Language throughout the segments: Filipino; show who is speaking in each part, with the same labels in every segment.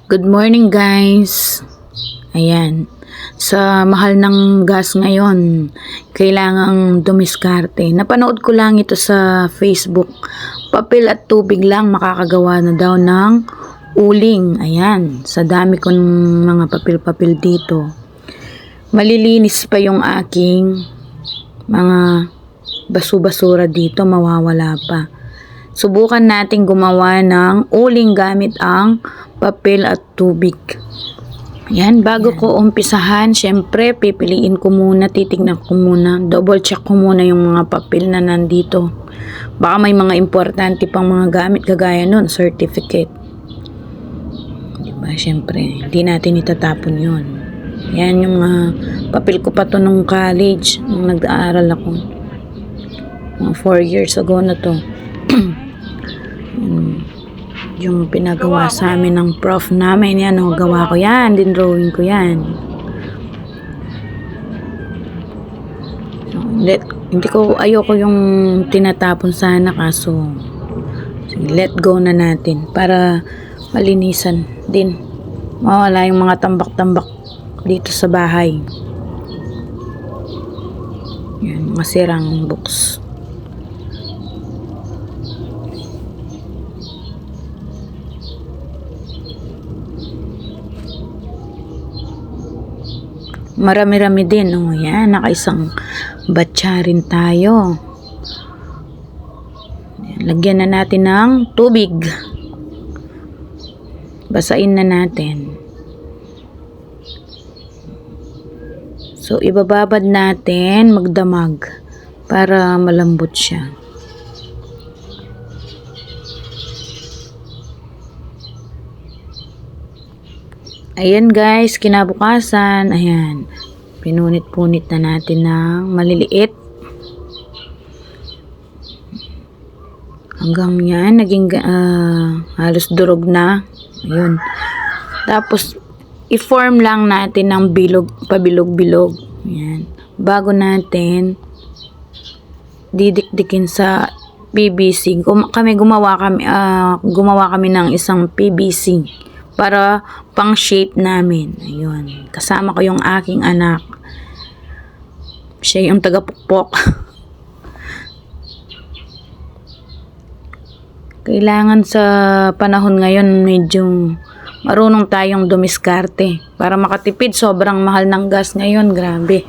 Speaker 1: Good morning guys. Ayan. Sa mahal ng gas ngayon, kailangang dumiskarte. Napanood ko lang ito sa Facebook. Papel at tubig lang makakagawa na daw ng uling. Ayan. Sa dami kong mga papel-papel dito. Malilinis pa yung aking mga basu-basura dito. Mawawala pa. Subukan natin gumawa ng uling gamit ang papel at tubig. Yan, bago ko umpisahan, syempre pipiliin ko muna, titignan ko muna, double check ko muna yung mga papel na nandito. Baka may mga importante pang mga gamit kagaya nun, certificate. Diba, syempre, hindi natin itatapon yun. Yan yung papel ko pa to nung college, nung nag-aaral ako. Mga 4 years ago na to. Yung pinagawa sa amin ng prof namin, yan, gawa ko yan, din drawing ko yan. Ayoko yung tinatapon sana, kaso let go na natin para malinisan din, mawala yung mga tambak-tambak dito sa bahay. Yan, mga sirang books. Marami-rami din. Oh, yan. Nakaisang batya rin tayo. Lagyan na natin ng tubig. Basain na natin. So, ibababad natin magdamag para malambot siya. Ayan guys, kinabukasan, ayan, pinunit-punit na natin ng maliliit. Hanggang yan, naging halos durog na. Ayun. Tapos, i-form lang natin ng bilog, pabilog-bilog. Ayan. Bago natin didikdikin sa PVC. Gumawa kami ng isang PVC para pang shape namin. Ayun. Kasama ko yung aking anak. Siya yung tagapukpok. Kailangan sa panahon ngayon medyo marunong tayong dumiskarte para makatipid. Sobrang mahal ng gas ngayon. Grabe.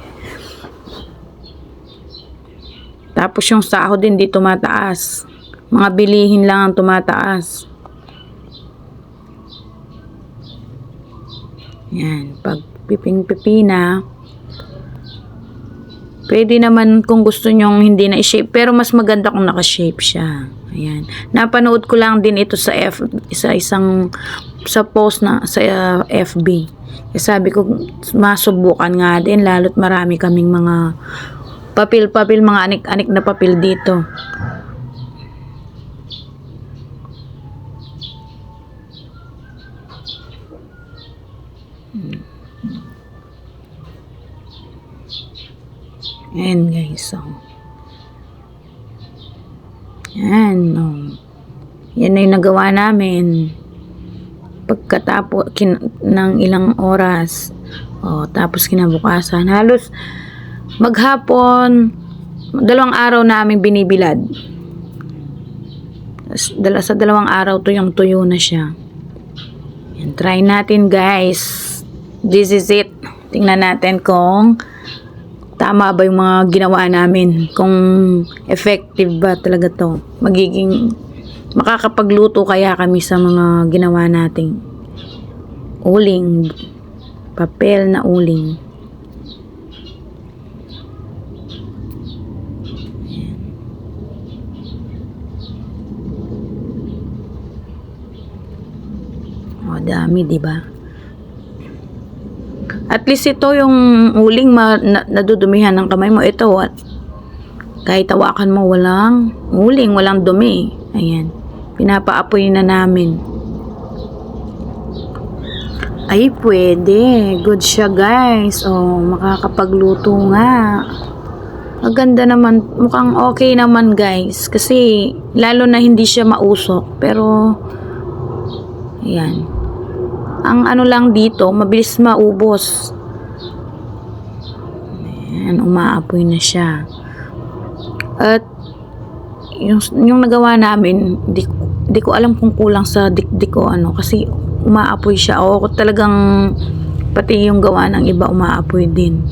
Speaker 1: Tapos yung sahod din di tumataas. Mga bilihin lang ang tumataas. Yan, pag piping-pipina, pwede naman kung gusto nyong hindi na i-shape, pero mas maganda kung naka-shape siya. Ayan. Napanood ko lang din ito sa post na sa FB. Sabi ko, masubukan nga din, lalo't marami kaming mga papel-papel, mga anik-anik na papel dito. Ayan guys, so yan, yan na yung nagawa namin pagkatapos ng ilang oras. Tapos kinabukasan, halos maghapon, 2 araw namin binibilad. Sa 2 araw to yung tuyo na siya. Yan, try natin guys. This is it. Tingnan natin kung tama ba yung mga ginawa namin, kung effective ba talaga to. Makakapagluto kaya kami sa mga ginawa nating uling, papel na uling. Dami, diba? At least ito yung uling nadudumihan ng kamay mo. Ito, kahit tawakan mo, walang uling, walang dumi. Ayan. Pinapaapoy na namin. Ay, pwede. Good siya, guys. Makakapagluto nga. Maganda naman. Mukhang okay naman, guys. Kasi, lalo na hindi siya mausok. Pero, ayan. Ang ano lang dito, mabilis maubos. Ayan, umaapoy na siya. At yung nagawa namin, di ko alam kung kulang sa dikdik ko ano, kasi umaapoy siya. O talagang pati yung gawa ng iba umaapoy din.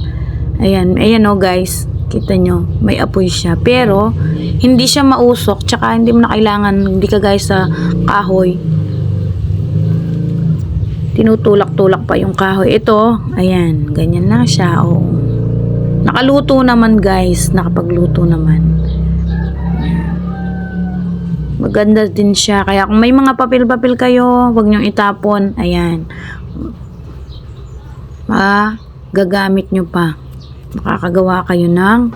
Speaker 1: Ayan o guys, kita nyo, may apoy siya. Pero, hindi siya mausok, tsaka hindi mo na kailangan, hindi ka guys sa kahoy. Tinutulak-tulak pa yung kahoy. Ito, ayan, ganyan na siya. O, nakaluto naman guys, nakapagluto naman. Maganda din siya. Kaya kung may mga papel-papel kayo, huwag nyong itapon. Ayan. Gagamit nyo pa. Makakagawa kayo ng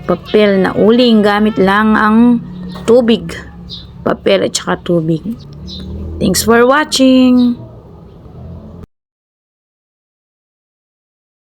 Speaker 1: papel na uling. Gamit lang ang tubig. Papel at saka tubig. Thanks for watching.